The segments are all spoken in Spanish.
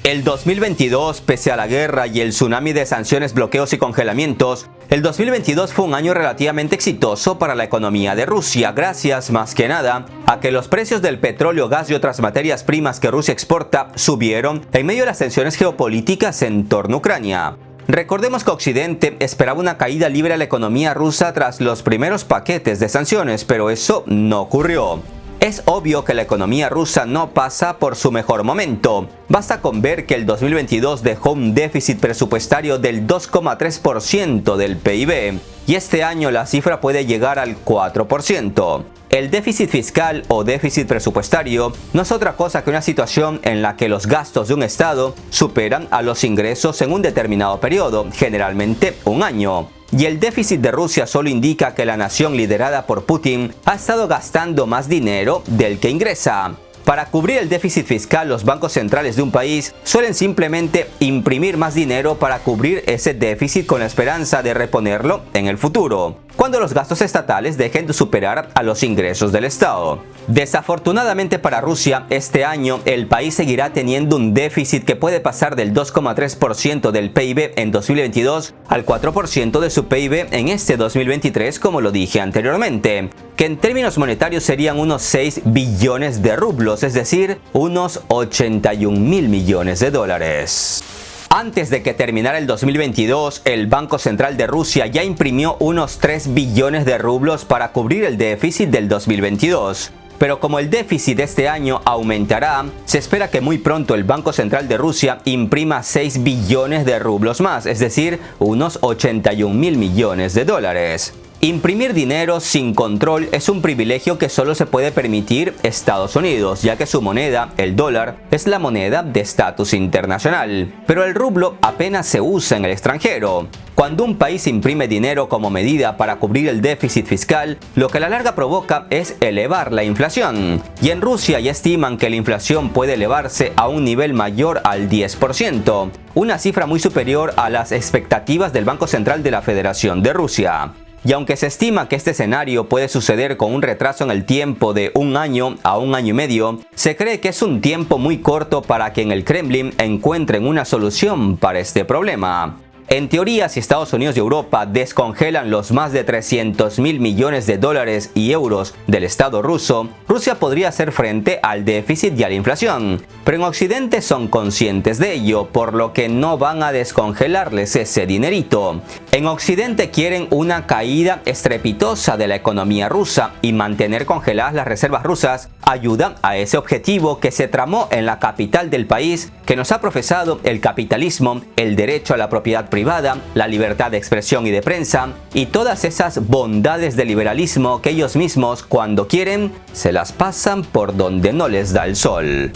El 2022, pese a la guerra y el tsunami de sanciones, bloqueos y congelamientos, el 2022 fue un año relativamente exitoso para la economía de Rusia, gracias más que nada a que los precios del petróleo, gas y otras materias primas que Rusia exporta subieron en medio de las tensiones geopolíticas en torno a Ucrania. Recordemos que Occidente esperaba una caída libre a la economía rusa tras los primeros paquetes de sanciones, pero eso no ocurrió. Es obvio que la economía rusa no pasa por su mejor momento. Basta con ver que el 2022 dejó un déficit presupuestario del 2,3% del PIB y este año la cifra puede llegar al 4%. El déficit fiscal o déficit presupuestario no es otra cosa que una situación en la que los gastos de un Estado superan a los ingresos en un determinado periodo, generalmente un año. Y el déficit de Rusia solo indica que la nación liderada por Putin ha estado gastando más dinero del que ingresa. Para cubrir el déficit fiscal, los bancos centrales de un país suelen simplemente imprimir más dinero para cubrir ese déficit con la esperanza de reponerlo en el futuro, cuando los gastos estatales dejen de superar a los ingresos del Estado. Desafortunadamente para Rusia, este año el país seguirá teniendo un déficit que puede pasar del 2,3% del PIB en 2022 al 4% de su PIB en este 2023, como lo dije anteriormente, que en términos monetarios serían unos 6 billones de rublos, es decir, unos 81 mil millones de dólares. Antes de que terminara el 2022, el Banco Central de Rusia ya imprimió unos 3 billones de rublos para cubrir el déficit del 2022. Pero como el déficit de este año aumentará, se espera que muy pronto el Banco Central de Rusia imprima 6 billones de rublos más, es decir, unos 81 mil millones de dólares. Imprimir dinero sin control es un privilegio que solo se puede permitir Estados Unidos, ya que su moneda, el dólar, es la moneda de estatus internacional. Pero el rublo apenas se usa en el extranjero. Cuando un país imprime dinero como medida para cubrir el déficit fiscal, lo que a la larga provoca es elevar la inflación. Y en Rusia ya estiman que la inflación puede elevarse a un nivel mayor al 10%, una cifra muy superior a las expectativas del Banco Central de la Federación de Rusia. Y aunque se estima que este escenario puede suceder con un retraso en el tiempo de un año a un año y medio, se cree que es un tiempo muy corto para que en el Kremlin encuentren una solución para este problema. En teoría, si Estados Unidos y Europa descongelan los más de 300 mil millones de dólares y euros del Estado ruso, Rusia podría hacer frente al déficit y a la inflación. Pero en Occidente son conscientes de ello, por lo que no van a descongelarles ese dinerito. En Occidente quieren una caída estrepitosa de la economía rusa y mantener congeladas las reservas rusas ayuda a ese objetivo que se tramó en la capital del país, que nos ha profesado el capitalismo, el derecho a la propiedad privada, la libertad de expresión y de prensa y todas esas bondades del liberalismo que ellos mismos, cuando quieren, se las pasan por donde no les da el sol.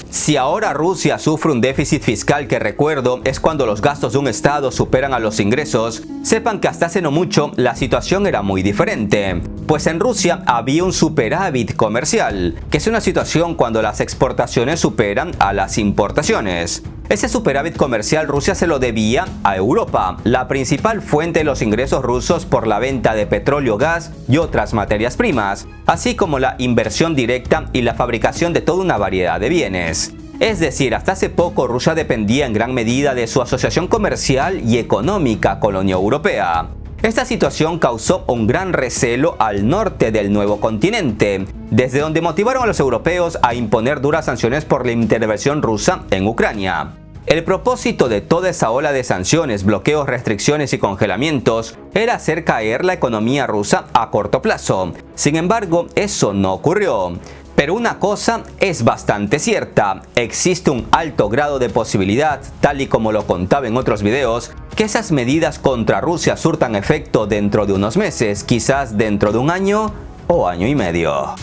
Si ahora Rusia sufre un déficit fiscal que, recuerdo, es cuando los gastos de un Estado superan a los ingresos, sepan que hasta hace no mucho la situación era muy diferente. Pues en Rusia había un superávit comercial, que es una situación cuando las exportaciones superan a las importaciones. Ese superávit comercial Rusia se lo debía a Europa, la principal fuente de los ingresos rusos por la venta de petróleo, gas y otras materias primas, así como la inversión directa y la fabricación de toda una variedad de bienes. Es decir, hasta hace poco Rusia dependía en gran medida de su asociación comercial y económica con la Unión Europea. Esta situación causó un gran recelo al norte del nuevo continente, desde donde motivaron a los europeos a imponer duras sanciones por la intervención rusa en Ucrania. El propósito de toda esa ola de sanciones, bloqueos, restricciones y congelamientos era hacer caer la economía rusa a corto plazo. Sin embargo, eso no ocurrió. Pero una cosa es bastante cierta, existe un alto grado de posibilidad, tal y como lo contaba en otros videos, que esas medidas contra Rusia surtan efecto dentro de unos meses, quizás dentro de un año o año y medio.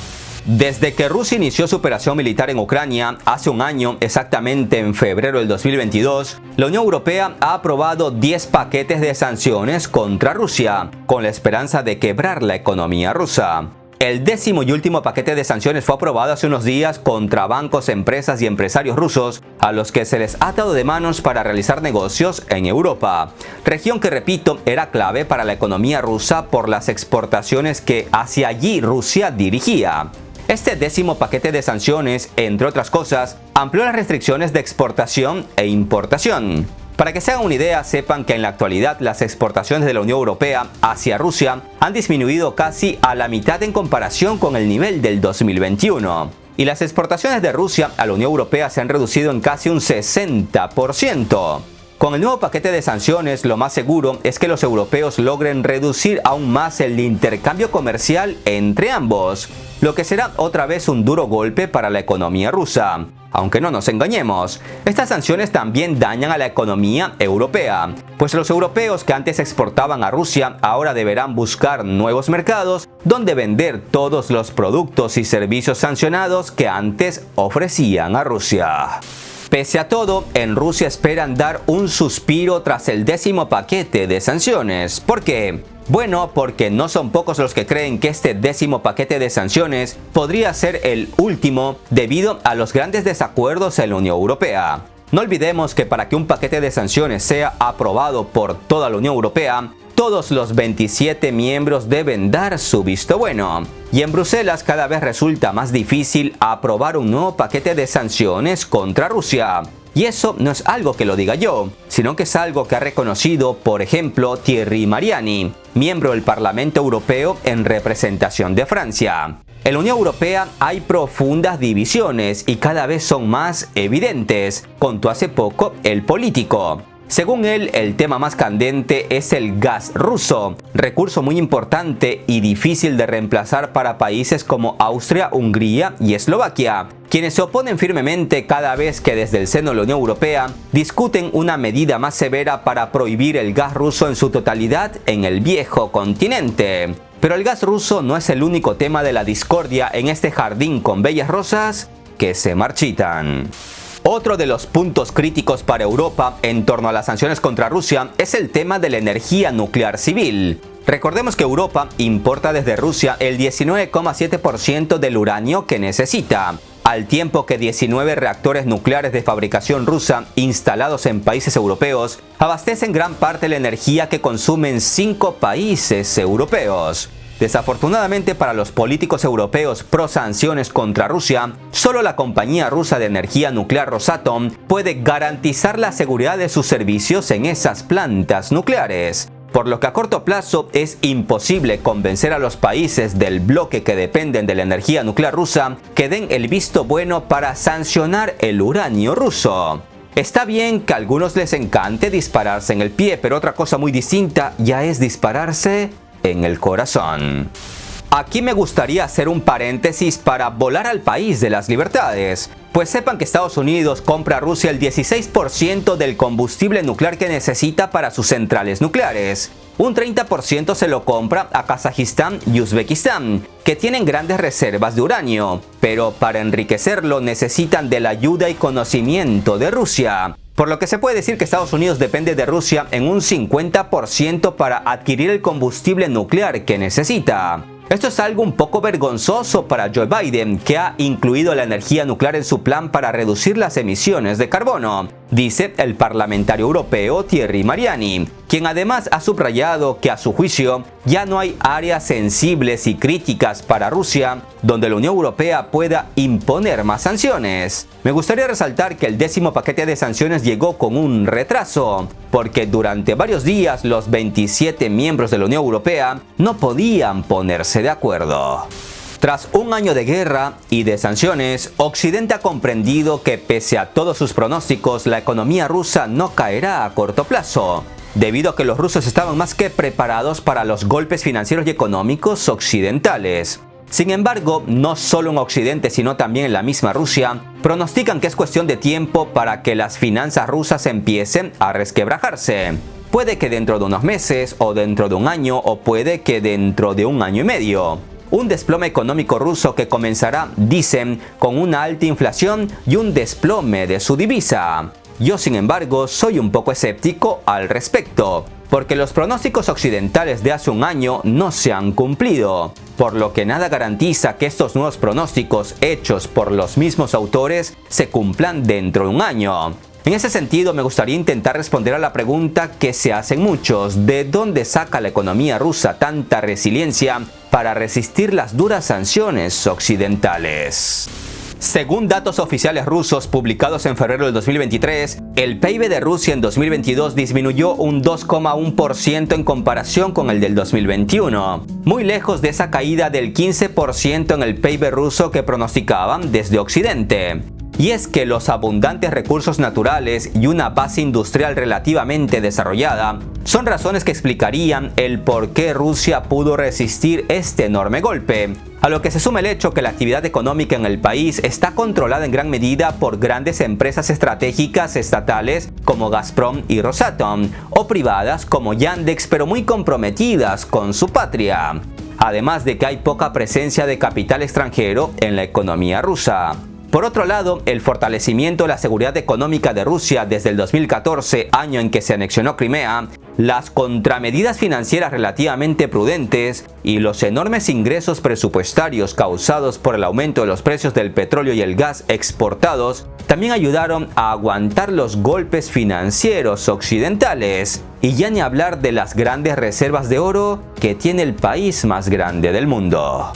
Desde que Rusia inició su operación militar en Ucrania, hace un año, exactamente en febrero del 2022, la Unión Europea ha aprobado 10 paquetes de sanciones contra Rusia, con la esperanza de quebrar la economía rusa. El 10º y último paquete de sanciones fue aprobado hace unos días contra bancos, empresas y empresarios rusos a los que se les ha atado de manos para realizar negocios en Europa, región que, repito, era clave para la economía rusa por las exportaciones que hacia allí Rusia dirigía. Este 10º paquete de sanciones, entre otras cosas, amplió las restricciones de exportación e importación. Para que se hagan una idea, sepan que en la actualidad las exportaciones de la Unión Europea hacia Rusia han disminuido casi a la mitad en comparación con el nivel del 2021. Y las exportaciones de Rusia a la Unión Europea se han reducido en casi un 60%. Con el nuevo paquete de sanciones, lo más seguro es que los europeos logren reducir aún más el intercambio comercial entre ambos, lo que será otra vez un duro golpe para la economía rusa. Aunque no nos engañemos, estas sanciones también dañan a la economía europea, pues los europeos que antes exportaban a Rusia ahora deberán buscar nuevos mercados donde vender todos los productos y servicios sancionados que antes ofrecían a Rusia. Pese a todo, en Rusia esperan dar un suspiro tras el 10º paquete de sanciones. ¿Por qué? Bueno, porque no son pocos los que creen que este 10º paquete de sanciones podría ser el último debido a los grandes desacuerdos en la Unión Europea. No olvidemos que para que un paquete de sanciones sea aprobado por toda la Unión Europea, todos los 27 miembros deben dar su visto bueno. Y en Bruselas cada vez resulta más difícil aprobar un nuevo paquete de sanciones contra Rusia. Y eso no es algo que lo diga yo, sino que es algo que ha reconocido, por ejemplo, Thierry Mariani, miembro del Parlamento Europeo en representación de Francia. En la Unión Europea hay profundas divisiones y cada vez son más evidentes, contó hace poco El Político. Según él, el tema más candente es el gas ruso, recurso muy importante y difícil de reemplazar para países como Austria, Hungría y Eslovaquia, quienes se oponen firmemente cada vez que desde el seno de la Unión Europea discuten una medida más severa para prohibir el gas ruso en su totalidad en el viejo continente. Pero el gas ruso no es el único tema de la discordia en este jardín con bellas rosas que se marchitan. Otro de los puntos críticos para Europa en torno a las sanciones contra Rusia es el tema de la energía nuclear civil. Recordemos que Europa importa desde Rusia el 19,7% del uranio que necesita, al tiempo que 19 reactores nucleares de fabricación rusa instalados en países europeos abastecen gran parte de la energía que consumen 5 países europeos. Desafortunadamente para los políticos europeos pro sanciones contra Rusia, solo la compañía rusa de energía nuclear Rosatom puede garantizar la seguridad de sus servicios en esas plantas nucleares, por lo que a corto plazo es imposible convencer a los países del bloque que dependen de la energía nuclear rusa que den el visto bueno para sancionar el uranio ruso. Está bien que a algunos les encante dispararse en el pie, pero otra cosa muy distinta ya es dispararse en el corazón. Aquí me gustaría hacer un paréntesis para volar al país de las libertades, pues sepan que Estados Unidos compra a Rusia el 16% del combustible nuclear que necesita para sus centrales nucleares. Un 30% se lo compra a Kazajistán y Uzbekistán, que tienen grandes reservas de uranio, pero para enriquecerlo necesitan de la ayuda y conocimiento de Rusia. Por lo que se puede decir que Estados Unidos depende de Rusia en un 50% para adquirir el combustible nuclear que necesita. Esto es algo un poco vergonzoso para Joe Biden, que ha incluido la energía nuclear en su plan para reducir las emisiones de carbono, dice el parlamentario europeo Thierry Mariani, quien además ha subrayado que a su juicio ya no hay áreas sensibles y críticas para Rusia donde la Unión Europea pueda imponer más sanciones. Me gustaría resaltar que el 10º paquete de sanciones llegó con un retraso, porque durante varios días los 27 miembros de la Unión Europea no podían ponerse de acuerdo. Tras un año de guerra y de sanciones, Occidente ha comprendido que pese a todos sus pronósticos, la economía rusa no caerá a corto plazo, debido a que los rusos estaban más que preparados para los golpes financieros y económicos occidentales. Sin embargo, no solo en Occidente, sino también en la misma Rusia, pronostican que es cuestión de tiempo para que las finanzas rusas empiecen a resquebrajarse. Puede que dentro de unos meses, o dentro de un año, o puede que dentro de un año y medio. Un desplome económico ruso que comenzará, dicen, con una alta inflación y un desplome de su divisa. Yo, sin embargo, soy un poco escéptico al respecto, porque los pronósticos occidentales de hace un año no se han cumplido, por lo que nada garantiza que estos nuevos pronósticos hechos por los mismos autores se cumplan dentro de un año. En ese sentido, me gustaría intentar responder a la pregunta que se hacen muchos: ¿de dónde saca la economía rusa tanta resiliencia para resistir las duras sanciones occidentales? Según datos oficiales rusos publicados en febrero del 2023, el PIB de Rusia en 2022 disminuyó un 2,1% en comparación con el del 2021, muy lejos de esa caída del 15% en el PIB ruso que pronosticaban desde Occidente. Y es que los abundantes recursos naturales y una base industrial relativamente desarrollada son razones que explicarían el por qué Rusia pudo resistir este enorme golpe, a lo que se suma el hecho que la actividad económica en el país está controlada en gran medida por grandes empresas estratégicas estatales como Gazprom y Rosatom, o privadas como Yandex, pero muy comprometidas con su patria. Además de que hay poca presencia de capital extranjero en la economía rusa. Por otro lado, el fortalecimiento de la seguridad económica de Rusia desde el 2014, año en que se anexionó Crimea, las contramedidas financieras relativamente prudentes y los enormes ingresos presupuestarios causados por el aumento de los precios del petróleo y el gas exportados también ayudaron a aguantar los golpes financieros occidentales. Y ya ni hablar de las grandes reservas de oro que tiene el país más grande del mundo.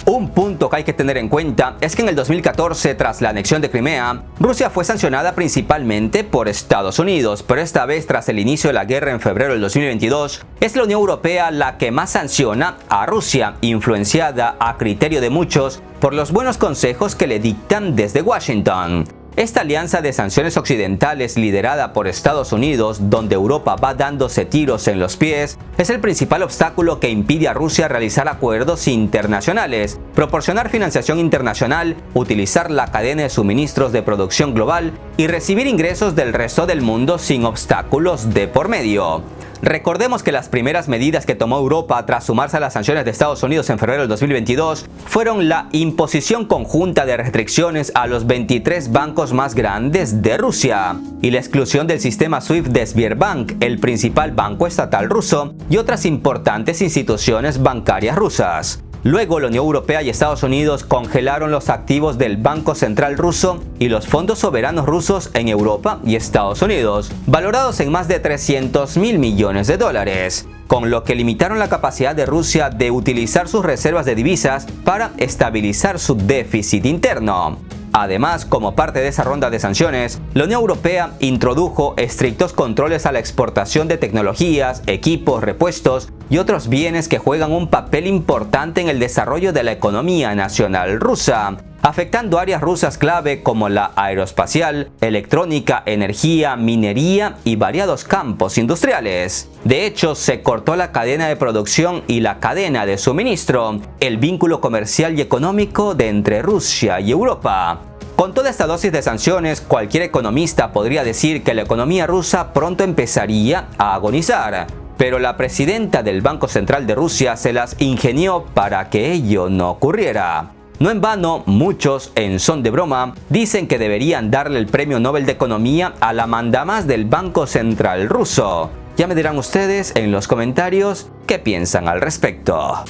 Un punto que hay que tener en cuenta es que en el 2014, tras la anexión de Crimea, Rusia fue sancionada principalmente por Estados Unidos, pero esta vez, tras el inicio de la guerra en febrero del 2022, es la Unión Europea la que más sanciona a Rusia, influenciada a criterio de muchos por los buenos consejos que le dictan desde Washington. Esta alianza de sanciones occidentales liderada por Estados Unidos, donde Europa va dándose tiros en los pies, es el principal obstáculo que impide a Rusia realizar acuerdos internacionales, proporcionar financiación internacional, utilizar la cadena de suministros de producción global y recibir ingresos del resto del mundo sin obstáculos de por medio. Recordemos que las primeras medidas que tomó Europa tras sumarse a las sanciones de Estados Unidos en febrero del 2022 fueron la imposición conjunta de restricciones a los 23 bancos más grandes de Rusia y la exclusión del sistema SWIFT de Sberbank, el principal banco estatal ruso, y otras importantes instituciones bancarias rusas. Luego, la Unión Europea y Estados Unidos congelaron los activos del Banco Central ruso y los fondos soberanos rusos en Europa y Estados Unidos, valorados en más de 300.000 millones de dólares, con lo que limitaron la capacidad de Rusia de utilizar sus reservas de divisas para estabilizar su déficit interno. Además, como parte de esa ronda de sanciones, la Unión Europea introdujo estrictos controles a la exportación de tecnologías, equipos, repuestos y otros bienes que juegan un papel importante en el desarrollo de la economía nacional rusa, afectando áreas rusas clave como la aeroespacial, electrónica, energía, minería y variados campos industriales. De hecho, se cortó la cadena de producción y la cadena de suministro, el vínculo comercial y económico de entre Rusia y Europa. Con toda esta dosis de sanciones, cualquier economista podría decir que la economía rusa pronto empezaría a agonizar. Pero la presidenta del Banco Central de Rusia se las ingenió para que ello no ocurriera. No en vano, muchos, en son de broma, dicen que deberían darle el Premio Nobel de Economía a la mandamás del Banco Central ruso. Ya me dirán ustedes en los comentarios qué piensan al respecto.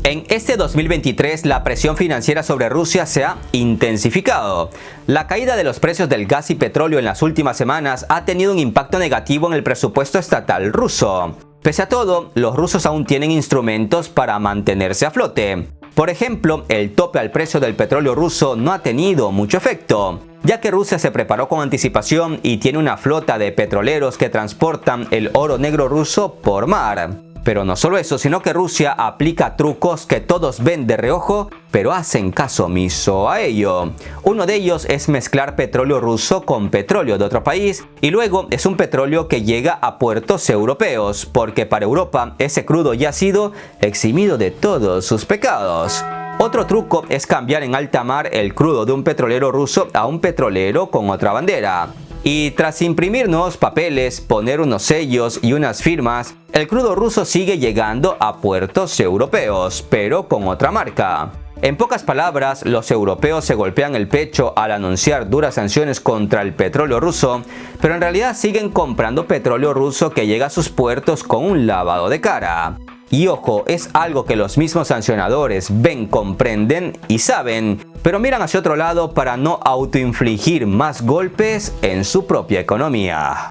En este 2023, la presión financiera sobre Rusia se ha intensificado. La caída de los precios del gas y petróleo en las últimas semanas ha tenido un impacto negativo en el presupuesto estatal ruso. Pese a todo, los rusos aún tienen instrumentos para mantenerse a flote. Por ejemplo, el tope al precio del petróleo ruso no ha tenido mucho efecto, ya que Rusia se preparó con anticipación y tiene una flota de petroleros que transportan el oro negro ruso por mar. Pero no solo eso, sino que Rusia aplica trucos que todos ven de reojo, pero hacen caso omiso a ello. Uno de ellos es mezclar petróleo ruso con petróleo de otro país, y luego es un petróleo que llega a puertos europeos, porque para Europa ese crudo ya ha sido eximido de todos sus pecados. Otro truco es cambiar en alta mar el crudo de un petrolero ruso a un petrolero con otra bandera. Y tras imprimir nuevos papeles, poner unos sellos y unas firmas, el crudo ruso sigue llegando a puertos europeos, pero con otra marca. En pocas palabras, los europeos se golpean el pecho al anunciar duras sanciones contra el petróleo ruso, pero en realidad siguen comprando petróleo ruso que llega a sus puertos con un lavado de cara. Y ojo, es algo que los mismos sancionadores ven, comprenden y saben, pero miran hacia otro lado para no autoinfligir más golpes en su propia economía.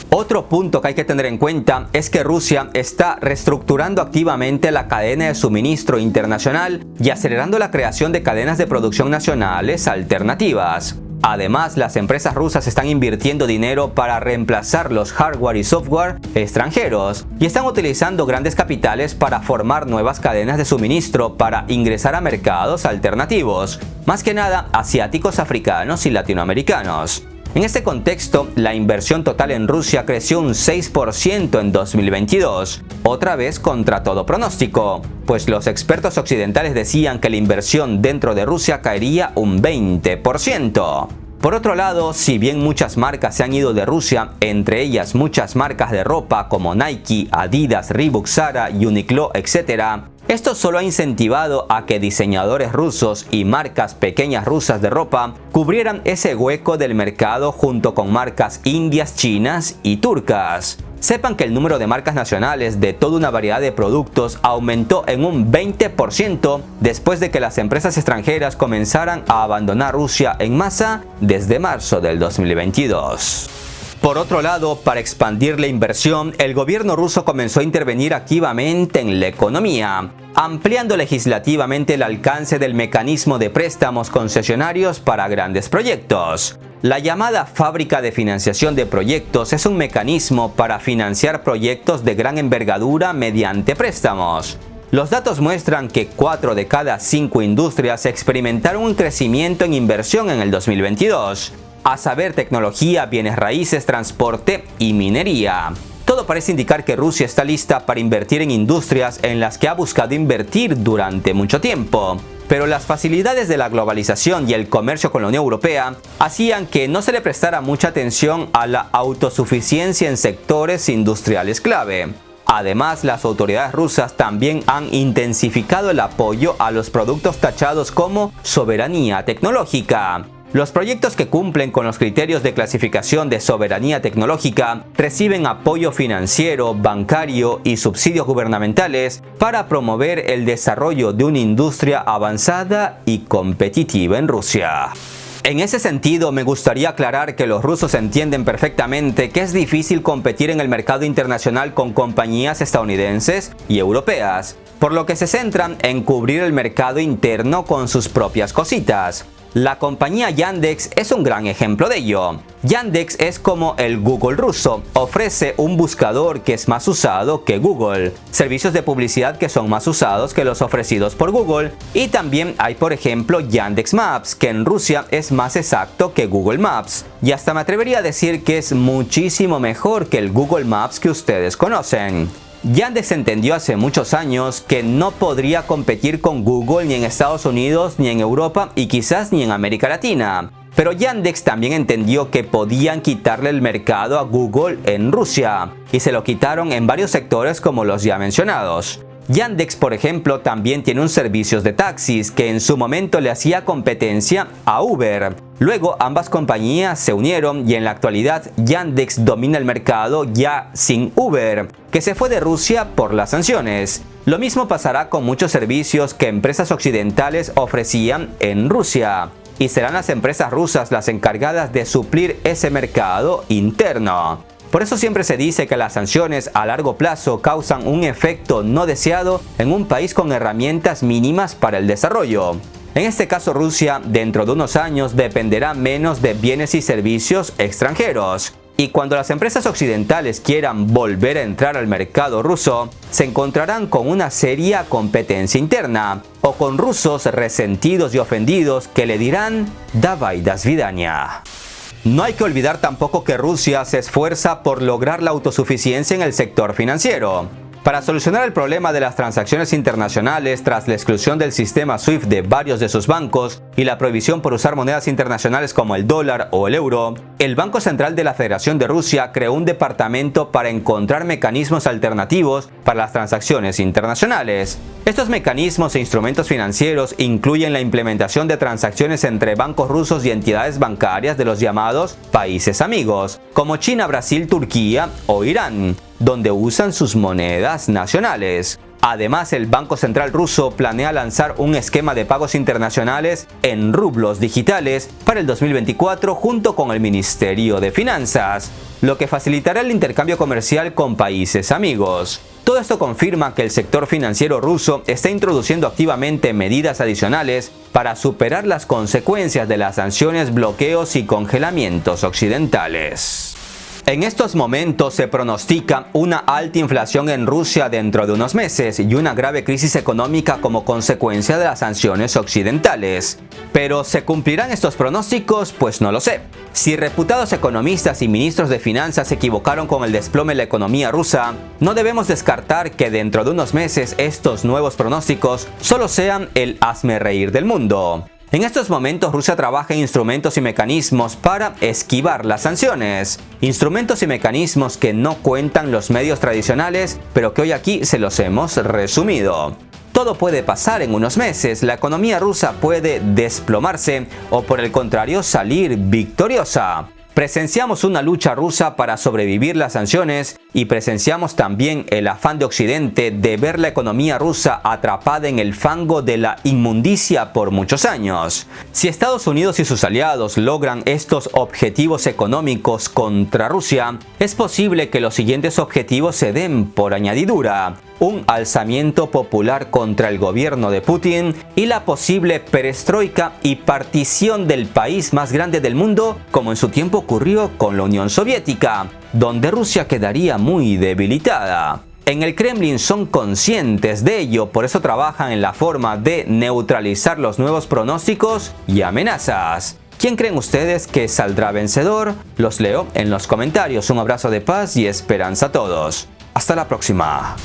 Otro punto que hay que tener en cuenta es que Rusia está reestructurando activamente la cadena de suministro internacional y acelerando la creación de cadenas de producción nacionales alternativas. Además, las empresas rusas están invirtiendo dinero para reemplazar los hardware y software extranjeros y están utilizando grandes capitales para formar nuevas cadenas de suministro para ingresar a mercados alternativos, más que nada asiáticos, africanos y latinoamericanos. En este contexto, la inversión total en Rusia creció un 6% en 2022, otra vez contra todo pronóstico, pues los expertos occidentales decían que la inversión dentro de Rusia caería un 20%. Por otro lado, si bien muchas marcas se han ido de Rusia, entre ellas muchas marcas de ropa como Nike, Adidas, Reebok, Zara, Uniqlo, etc., esto solo ha incentivado a que diseñadores rusos y marcas pequeñas rusas de ropa cubrieran ese hueco del mercado junto con marcas indias, chinas y turcas. Sepan que el número de marcas nacionales de toda una variedad de productos aumentó en un 20% después de que las empresas extranjeras comenzaran a abandonar Rusia en masa desde marzo del 2022. Por otro lado, para expandir la inversión, el gobierno ruso comenzó a intervenir activamente en la economía, ampliando legislativamente el alcance del mecanismo de préstamos concesionarios para grandes proyectos. La llamada Fábrica de Financiación de Proyectos es un mecanismo para financiar proyectos de gran envergadura mediante préstamos. Los datos muestran que 4 de cada 5 industrias experimentaron un crecimiento en inversión en el 2022. A saber, tecnología, bienes raíces, transporte y minería. Todo parece indicar que Rusia está lista para invertir en industrias en las que ha buscado invertir durante mucho tiempo. Pero las facilidades de la globalización y el comercio con la Unión Europea hacían que no se le prestara mucha atención a la autosuficiencia en sectores industriales clave. Además, las autoridades rusas también han intensificado el apoyo a los productos tachados como soberanía tecnológica. Los proyectos que cumplen con los criterios de clasificación de soberanía tecnológica reciben apoyo financiero, bancario y subsidios gubernamentales para promover el desarrollo de una industria avanzada y competitiva en Rusia. En ese sentido, me gustaría aclarar que los rusos entienden perfectamente que es difícil competir en el mercado internacional con compañías estadounidenses y europeas, por lo que se centran en cubrir el mercado interno con sus propias cositas. La compañía Yandex es un gran ejemplo de ello. Yandex es como el Google ruso, ofrece un buscador que es más usado que Google, servicios de publicidad que son más usados que los ofrecidos por Google, y también hay, por ejemplo, Yandex Maps, que en Rusia es más exacto que Google Maps, y hasta me atrevería a decir que es muchísimo mejor que el Google Maps que ustedes conocen. Yandex entendió hace muchos años que no podría competir con Google ni en Estados Unidos, ni en Europa y quizás ni en América Latina. Pero Yandex también entendió que podían quitarle el mercado a Google en Rusia, y se lo quitaron en varios sectores como los ya mencionados. Yandex, por ejemplo, también tiene un servicio de taxis que en su momento le hacía competencia a Uber. Luego ambas compañías se unieron y en la actualidad Yandex domina el mercado ya sin Uber, que se fue de Rusia por las sanciones. Lo mismo pasará con muchos servicios que empresas occidentales ofrecían en Rusia, y serán las empresas rusas las encargadas de suplir ese mercado interno. Por eso siempre se dice que las sanciones a largo plazo causan un efecto no deseado en un país con herramientas mínimas para el desarrollo. En este caso, Rusia dentro de unos años dependerá menos de bienes y servicios extranjeros. Y cuando las empresas occidentales quieran volver a entrar al mercado ruso, se encontrarán con una seria competencia interna, o con rusos resentidos y ofendidos que le dirán «Davai do svidania». No hay que olvidar tampoco que Rusia se esfuerza por lograr la autosuficiencia en el sector financiero. Para solucionar el problema de las transacciones internacionales tras la exclusión del sistema SWIFT de varios de sus bancos y la prohibición por usar monedas internacionales como el dólar o el euro, el Banco Central de la Federación de Rusia creó un departamento para encontrar mecanismos alternativos para las transacciones internacionales. Estos mecanismos e instrumentos financieros incluyen la implementación de transacciones entre bancos rusos y entidades bancarias de los llamados países amigos, como China, Brasil, Turquía o Irán. donde usan sus monedas nacionales. Además, el Banco Central ruso planea lanzar un esquema de pagos internacionales en rublos digitales para el 2024 junto con el Ministerio de Finanzas, lo que facilitará el intercambio comercial con países amigos. Todo esto confirma que el sector financiero ruso está introduciendo activamente medidas adicionales para superar las consecuencias de las sanciones, bloqueos y congelamientos occidentales. En estos momentos se pronostica una alta inflación en Rusia dentro de unos meses y una grave crisis económica como consecuencia de las sanciones occidentales. Pero ¿se cumplirán estos pronósticos? Pues no lo sé. Si reputados economistas y ministros de finanzas se equivocaron con el desplome de la economía rusa, no debemos descartar que dentro de unos meses estos nuevos pronósticos solo sean el hazmerreír del mundo. En estos momentos Rusia trabaja en instrumentos y mecanismos para esquivar las sanciones. Instrumentos y mecanismos que no cuentan los medios tradicionales, pero que hoy aquí se los hemos resumido. Todo puede pasar en unos meses, la economía rusa puede desplomarse o por el contrario salir victoriosa. Presenciamos una lucha rusa para sobrevivir las sanciones y presenciamos también el afán de Occidente de ver la economía rusa atrapada en el fango de la inmundicia por muchos años. Si Estados Unidos y sus aliados logran estos objetivos económicos contra Rusia, es posible que los siguientes objetivos se den por añadidura: un alzamiento popular contra el gobierno de Putin y la posible perestroika y partición del país más grande del mundo, como en su tiempo ocurrió con la Unión Soviética, donde Rusia quedaría muy debilitada. En el Kremlin son conscientes de ello, por eso trabajan en la forma de neutralizar los nuevos pronósticos y amenazas. ¿Quién creen ustedes que saldrá vencedor? Los leo en los comentarios. Un abrazo de paz y esperanza a todos. Hasta la próxima.